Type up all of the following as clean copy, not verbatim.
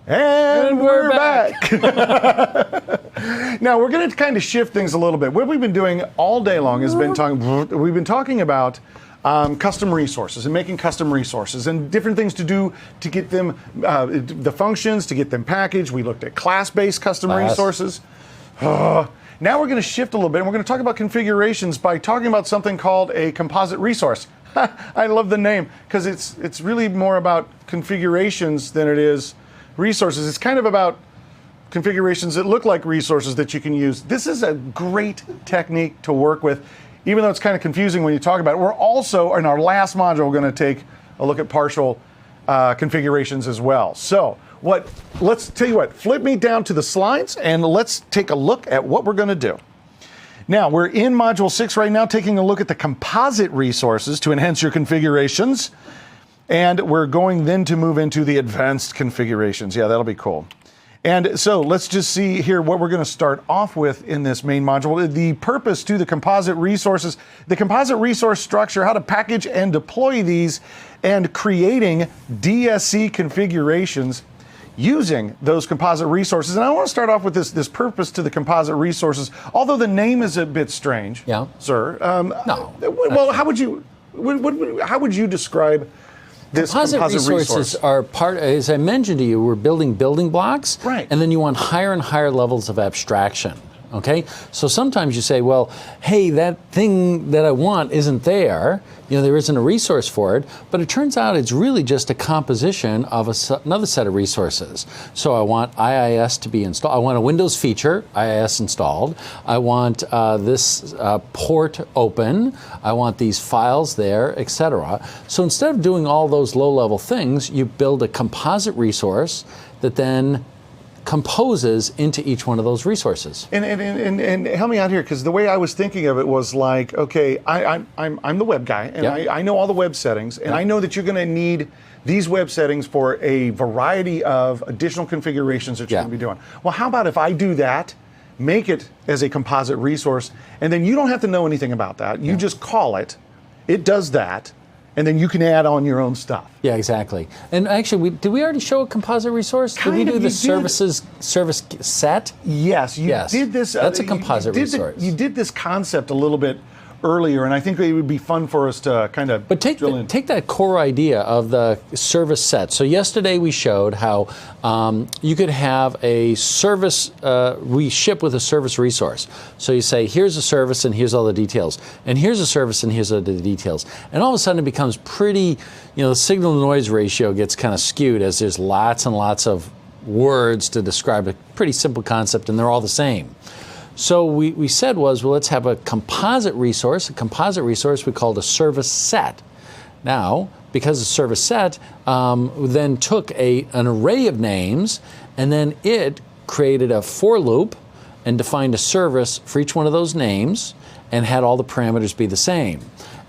And we're back. Now we're going to kind of shift things a little bit. What we've been doing all day long has been talking about custom resources and making custom resources and different things to do to get them the functions, to get them packaged. We looked at class-based custom resources. Now we're going to shift a little bit and we're going to talk about configurations by talking about something called a composite resource. I love the name because it's really more about configurations than it is resources. It's kind of about configurations that look like resources that you can use. This is a great technique to work with, even though it's kind of confusing when you talk about it. We're also, in our last module, going to take a look at partial configurations as well. So let's tell you what, flip me down to the slides and let's take a look at what we're going to do. Now, we're in Module 6 right now, taking a look at the composite resources to enhance your configurations. And we're going then to move into the advanced configurations. Yeah, that'll be cool. And so let's just see here what we're going to start off with in this main module. The purpose to the composite resources, the composite resource structure, how to package and deploy these, and creating DSC configurations using those composite resources. And I want to start off with this purpose to the composite resources, although the name is a bit strange, yeah, sir. No. Well, how would you describe Composite resources are part, as I mentioned to you, we're building blocks, right? And then you want higher and higher levels of abstraction. Okay, so sometimes you say, well, hey, that thing that I want isn't there. You know, there isn't a resource for it, but it turns out it's really just a composition of another set of resources. So I want IIS to be installed. I want a Windows feature, IIS installed. I want this port open. I want these files there, etc. So instead of doing all those low-level things, you build a composite resource that then composes into each one of those resources. And help me out here, because the way I was thinking of it was like, okay, I'm the web guy, and yep, I know all the web settings, and yep, I know that you're going to need these web settings for a variety of additional configurations that you're going to be doing. Well, how about if I do that, make it as a composite resource, and then you don't have to know anything about that. You just call it, it does that, and then you can add on your own stuff. Yeah, exactly. And actually, did we already show a composite resource? Did we do the service set? Yes, you did this. That's a composite resource. You did this concept a little bit earlier, and I think it would be fun for us to kind of take that core idea of the service set. So yesterday we showed how you could have a service, we ship with a service resource. So you say, here's a service and here's all the details. And here's a service and here's all the details. And all of a sudden it becomes pretty, the signal to noise ratio gets kind of skewed as there's lots and lots of words to describe a pretty simple concept and they're all the same. So we said was, well, let's have a composite resource. A composite resource we called a service set. Now, because the service set then took an array of names, and then it created a for loop and defined a service for each one of those names and had all the parameters be the same.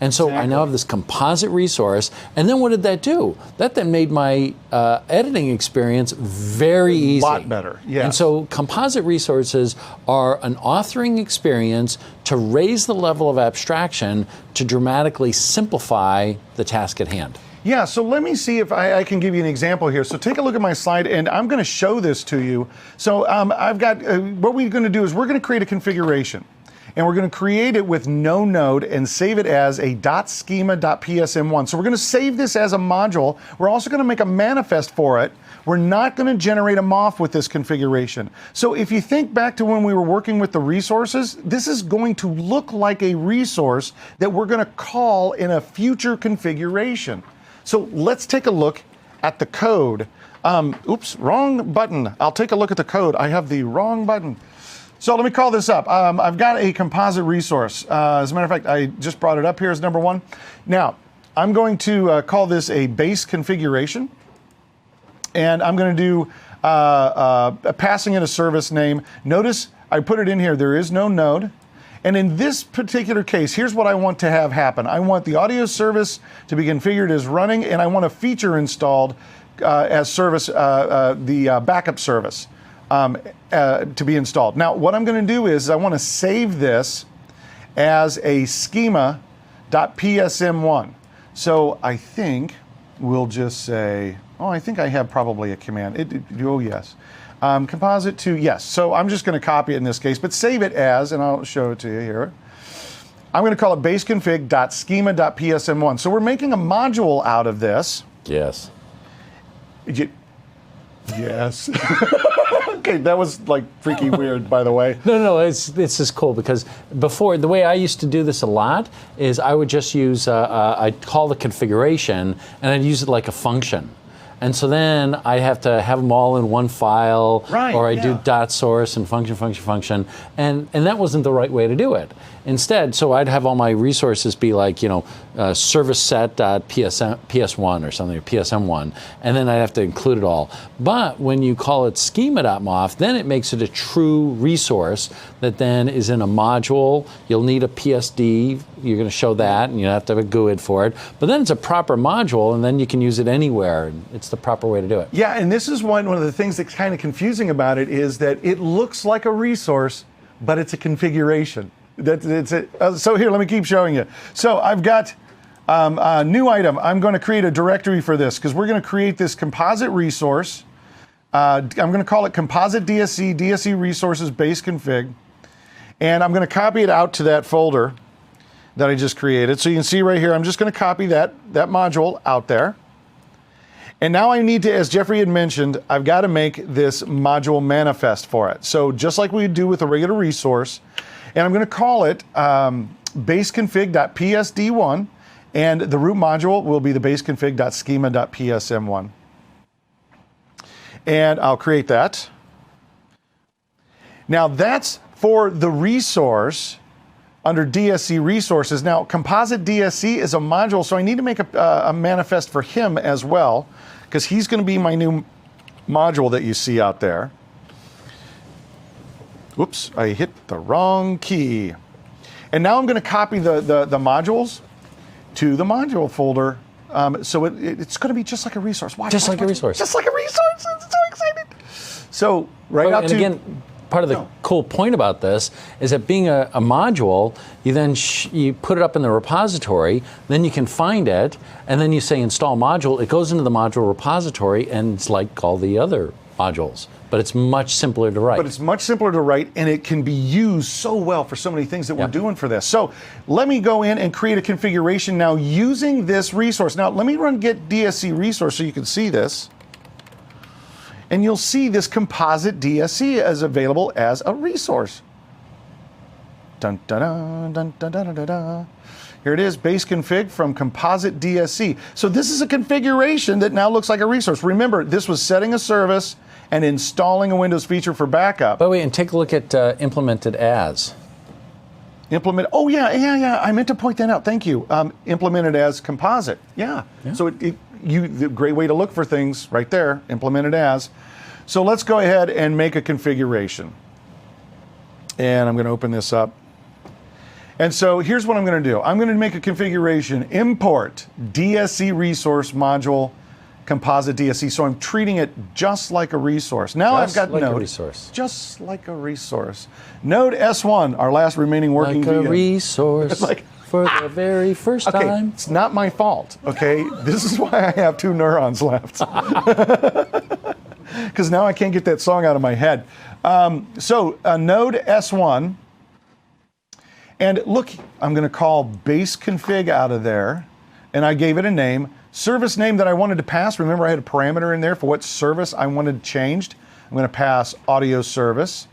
And so I now have this composite resource, and then what did that do? That then made my editing experience very easy. A lot better, yes. And so composite resources are an authoring experience to raise the level of abstraction to dramatically simplify the task at hand. Yeah, so let me see if I can give you an example here. So take a look at my slide, and I'm going to show this to you. So I've got, what we're going to do is we're going to create a configuration. And we're going to create it with no node and save it as a .schema.psm1. So we're going to save this as a module. We're also going to make a manifest for it. We're not going to generate a MOF with this configuration. So if you think back to when we were working with the resources, this is going to look like a resource that we're going to call in a future configuration. So let's take a look at the code. Oops, wrong button. I'll take a look at the code. I have the wrong button. So let me call this up. I've got a composite resource. As a matter of fact, I just brought it up here as number one. Now, I'm going to call this a base configuration. And I'm going to do passing in a service name. Notice I put it in here. There is no node. And in this particular case, here's what I want to have happen. I want the audio service to be configured as running, and I want a feature installed as service, the backup service. to be installed. Now, what I'm going to do is I want to save this as a schema.psm1. So I think we'll just say, I think I have probably a command. Oh, yes. Composite to, yes. So I'm just going to copy it in this case, but save it as, and I'll show it to you here. I'm going to call it baseconfig.schema.psm1. So we're making a module out of this. Yes. Yes. Okay, that was like freaky weird, by the way. No, it's just cool because before, the way I used to do this a lot is I would just use, I'd call the configuration and I'd use it like a function. And so then I have to have them all in one file, or I do dot source and function, and that wasn't the right way to do it. Instead, so I'd have all my resources be like, service set.ps1 or something, or psm1, and then I'd have to include it all. But when you call it schema.mof, then it makes it a true resource that then is in a module. You'll need a PSD, you're going to show that, and you have to have a GUID for it. But then it's a proper module, and then you can use it anywhere. It's the proper way to do it. Yeah, and this is one of the things that's kind of confusing about it is that it looks like a resource, but it's a configuration. So here, let me keep showing you. So I've got a new item. I'm going to create a directory for this because we're going to create this composite resource. I'm going to call it composite DSC resources base config. And I'm going to copy it out to that folder that I just created. So you can see right here, I'm just going to copy that module out there. And now I need to, as Jeffrey had mentioned, I've got to make this module manifest for it. So just like we do with a regular resource, and I'm going to call it baseconfig.psd1, and the root module will be the baseconfig.schema.psm1. And I'll create that. Now that's for the resource under DSC resources. Now composite DSC is a module, so I need to make a manifest for him as well, because he's going to be my new module that you see out there. Whoops, I hit the wrong key. And now I'm going to copy the modules to the module folder. So it's going to be just like a resource. Watch, Just like a resource. Just like a resource. I'm so excited. So Again, part of the cool point about this is that being a module, you then you put it up in the repository, then you can find it, and then you say install module. It goes into the module repository, and it's like all the other modules. But it's much simpler to write. But it's much simpler to write, and it can be used so well for so many things that we're doing for this. So let me go in and create a configuration now using this resource. Now let me run get DSC resource so you can see this. And you'll see this composite DSC is available as a resource. Dun, dun, dun, dun, dun, dun, dun, dun. Here it is, base config from composite DSC. So this is a configuration that now looks like a resource. Remember, this was setting a service and installing a Windows feature for backup. By the way, and take a look at implemented as. Oh yeah. I meant to point that out. Thank you. Implemented as composite. Yeah. So the great way to look for things right there. Implemented as. So let's go ahead and make a configuration. And I'm going to open this up. And so here's what I'm going to do. I'm going to make a configuration. Import DSC resource module composite DSC. So I'm treating it just like a resource. Now I've got Node. Just like a resource. Node S1, our last remaining working VM. Like a resource for the very first time. It's not my fault, okay? This is why I have 2 neurons left. Because now I can't get that song out of my head. So Node S1. And look, I'm going to call base config out of there. And I gave it a name. Service name that I wanted to pass, remember I had a parameter in there for what service I wanted changed. I'm going to pass audio service.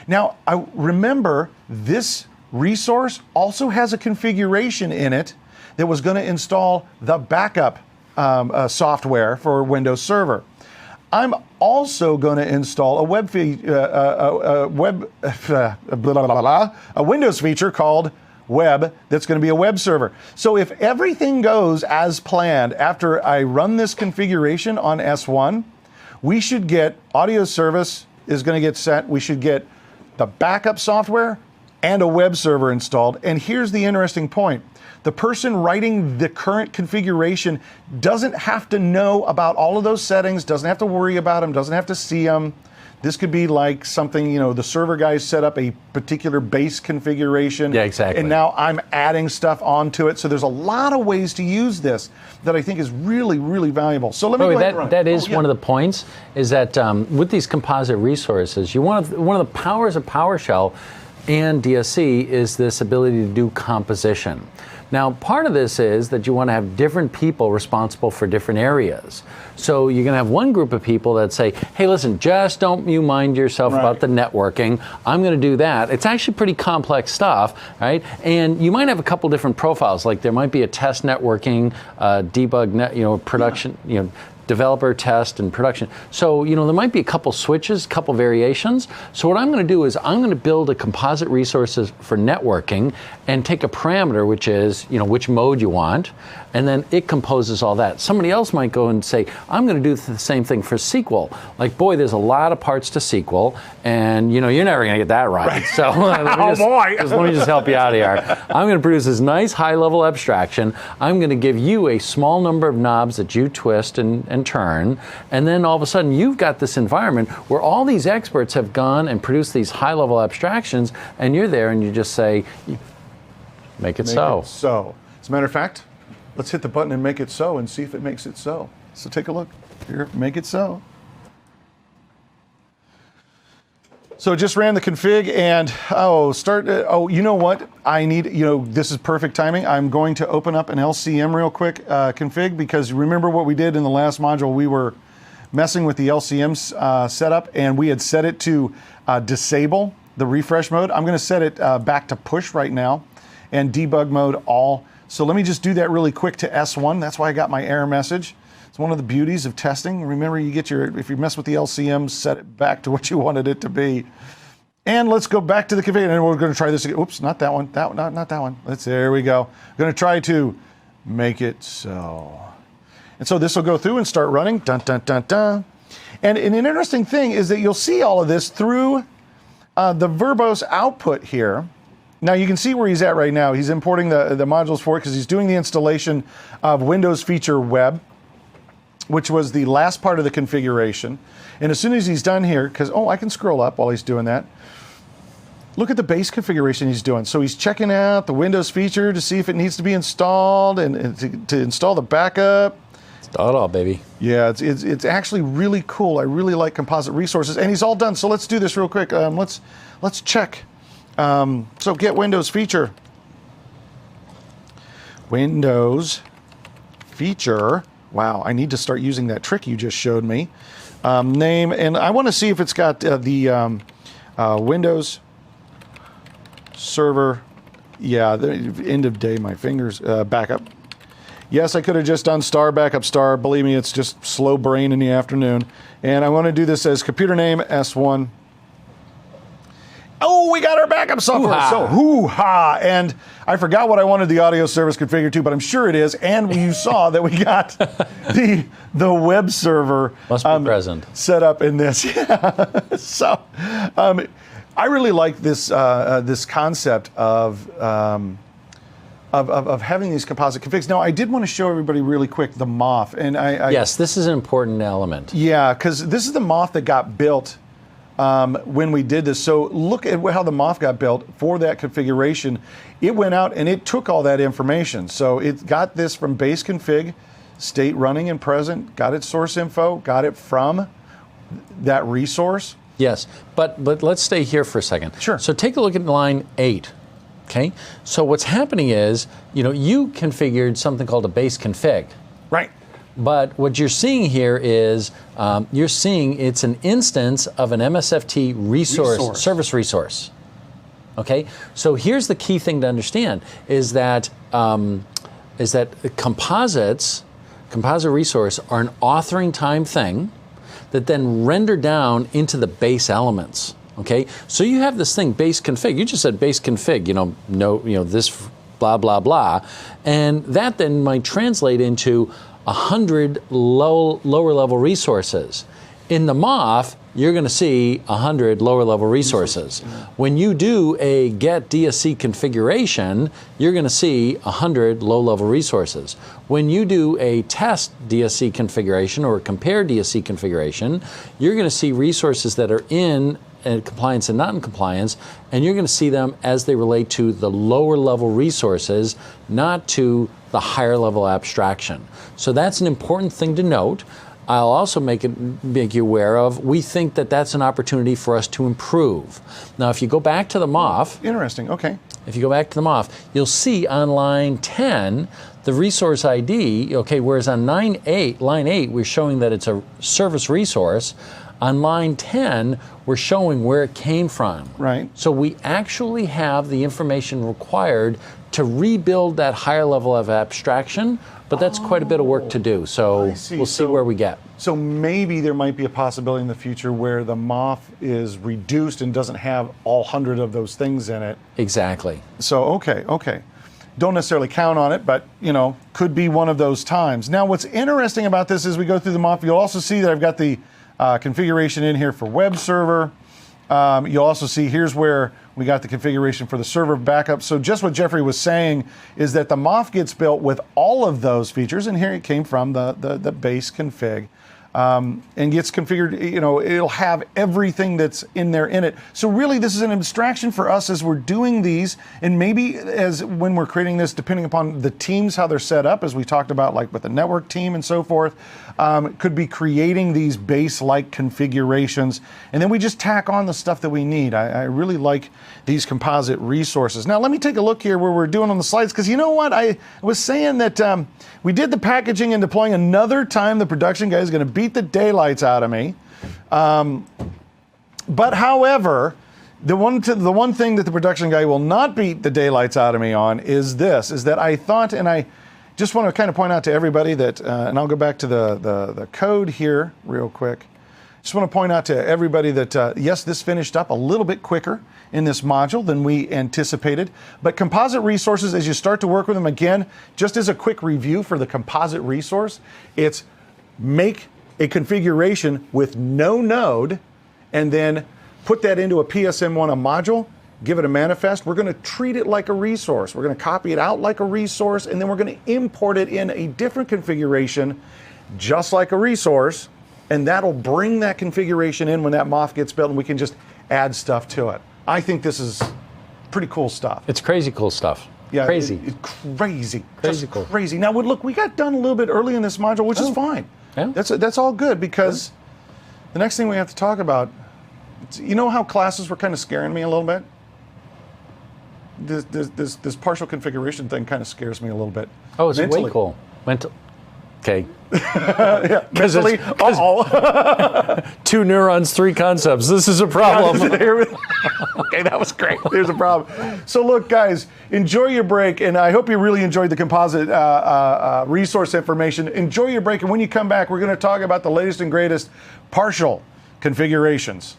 Now, I remember this resource also has a configuration in it that was going to install the backup software for Windows Server. I'm also going to install a Windows feature called Web that's going to be a web server. So if everything goes as planned after I run this configuration on S1, we should get audio service is going to get set. We should get the backup software and a web server installed. And here's the interesting point. The person writing the current configuration doesn't have to know about all of those settings, doesn't have to worry about them, doesn't have to see them. This could be like something, the server guys set up a particular base configuration. Yeah, exactly. And now I'm adding stuff onto it. So there's a lot of ways to use this that I think is really, really valuable. So let me go ahead and run it. That is one of the points, is that with these composite resources, one of the powers of PowerShell and DSC is this ability to do composition. Now, part of this is that you want to have different people responsible for different areas. So you're going to have one group of people that say, hey, listen, just don't you mind yourself about the networking. I'm going to do that. It's actually pretty complex stuff, right? And you might have a couple different profiles. Like there might be a test networking, debug, production, developer, test, and production. So, there might be a couple switches, a couple variations. So what I'm going to do is I'm going to build a composite resources for networking and take a parameter, which is, which mode you want, and then it composes all that. Somebody else might go and say, I'm going to do the same thing for SQL. Like, boy, there's a lot of parts to SQL, and, you're never going to get that right. So let me just help you out here. I'm going to produce this nice high-level abstraction. I'm going to give you a small number of knobs that you twist and turn, and then all of a sudden you've got this environment where all these experts have gone and produced these high-level abstractions, and you're there and you just say, make it so. So, as a matter of fact, let's hit the button and make it so and see if it makes it so. So take a look here, make it so. So just ran the config and, you know what? I need, this is perfect timing. I'm going to open up an LCM real quick config, because remember what we did in the last module? We were messing with the LCM setup, and we had set it to disable the refresh mode. I'm going to set it back to push right now, and debug mode all. So let me just do that really quick to S1. That's why I got my error message. It's one of the beauties of testing. Remember, if you mess with the LCM, set it back to what you wanted it to be. And let's go back to the config, and we're going to try this again. Oops, not that one. Not that one. There we go. I'm going to try to make it so. And so this will go through and start running. Dun, dun, dun, dun. And an interesting thing is that you'll see all of this through the verbose output here. Now you can see where he's at right now. He's importing the modules for it because he's doing the installation of Windows Feature Web, which was the last part of the configuration. And as soon as he's done here, I can scroll up while he's doing that. Look at the base configuration he's doing. So he's checking out the Windows feature to see if it needs to be installed and to install the backup. Install it all, baby. Yeah, it's actually really cool. I really like composite resources, and he's all done. So let's do this real quick. Let's check. So get Windows feature. Windows feature. Wow, I need to start using that trick you just showed me. Name, and I want to see if it's got the Windows server. Yeah, the end of day, my fingers, backup. Yes, I could have just done star backup star. Believe me, it's just slow brain in the afternoon. And I want to do this as computer name S1. Oh, we got our backup software. Hoo-ha. So, hoo-ha. And I forgot what I wanted the audio service configured to, but I'm sure it is. And you saw that we got the web server must be present set up in this. Yeah. So, I really like this this concept of having these composite configs. Now, I did want to show everybody really quick the MOF. And yes, this is an important element. Yeah, because this is the MOF that got built when we did this. So look at how the MOF got built for that configuration. It went out and it took all that information. So it got this from base config, state running and present, got its source info, got it from that resource. Yes, but let's stay here for a second. Sure. So take a look at line 8. Okay. So what's happening is, you configured something called a base config. Right. But what you're seeing here is you're seeing it's an instance of an MSFT resource. Service resource. Okay, so here's the key thing to understand is that composite resource are an authoring time thing that then render down into the base elements. Okay, so you have this thing base config. You just said base config. This blah blah blah, and that then might translate into 100 lower level resources. In the MOF, you're going to see 100 lower level resources. When you do a get DSC configuration, you're going to see 100 low level resources. When you do a test DSC configuration or compare DSC configuration, you're going to see resources that are in compliance and not in compliance, and you're going to see them as they relate to the lower level resources, not to the higher level abstraction. So that's an important thing to note. I'll also make you aware of, we think that that's an opportunity for us to improve. Now, if you go back to the MOF. Interesting, okay. If you go back to the MOF, you'll see on line 10, the resource ID, okay, whereas on line 8, we're showing that it's a service resource. On line 10, we're showing where it came from. Right. So we actually have the information required to rebuild that higher level of abstraction, but that's quite a bit of work to do. So we'll see where we get. So maybe there might be a possibility in the future where the MOF is reduced and doesn't have all 100 of those things in it. Exactly. So, okay. Don't necessarily count on it, but, could be one of those times. Now, what's interesting about this is we go through the MOF, you'll also see that I've got the configuration in here for web server. You'll also see here's where we got the configuration for the server backup. So just what Jeffrey was saying is that the MOF gets built with all of those features, and here it came from the base config. And gets configured, it'll have everything that's in there in it. So really this is an abstraction for us as we're doing these, and maybe as when we're creating this, depending upon the teams, how they're set up, as we talked about, like with the network team and so forth, could be creating these base-like configurations, and then we just tack on the stuff that we need. I really like these composite resources. Now let me take a look here where we're doing on the slides, because you know what, I was saying that we did the packaging and deploying. Another time the production guy is going to beat the daylights out of me. But however, the one thing that the production guy will not beat the daylights out of me on is this, is that I thought, and I just want to kind of point out to everybody that, and I'll go back to the code here real quick. Just want to point out to everybody that, yes, this finished up a little bit quicker in this module than we anticipated. But composite resources, as you start to work with them, again, just as a quick review for the composite resource, it's make a configuration with no node and then put that into a PSM1, a module, give it a manifest. We're going to treat it like a resource. We're going to copy it out like a resource, and then we're going to import it in a different configuration, just like a resource, and that'll bring that configuration in when that MOF gets built, and we can just add stuff to it. I think this is pretty cool stuff. It's crazy cool stuff. Yeah, crazy. It's crazy. Crazy Just cool. Crazy. Now, look, we got done a little bit early in this module, which is fine. Yeah. That's all good, because the next thing we have to talk about, you know how classes were kind of scaring me a little bit? This partial configuration thing kind of scares me a little bit. Oh, it's mentally. way cool. Okay. Yeah, mentally. Two neurons, three concepts. This is a problem. Okay, that was great. There's a problem. So look, guys, enjoy your break, and I hope you really enjoyed the composite resource information. Enjoy your break, and when you come back, we're going to talk about the latest and greatest partial configurations.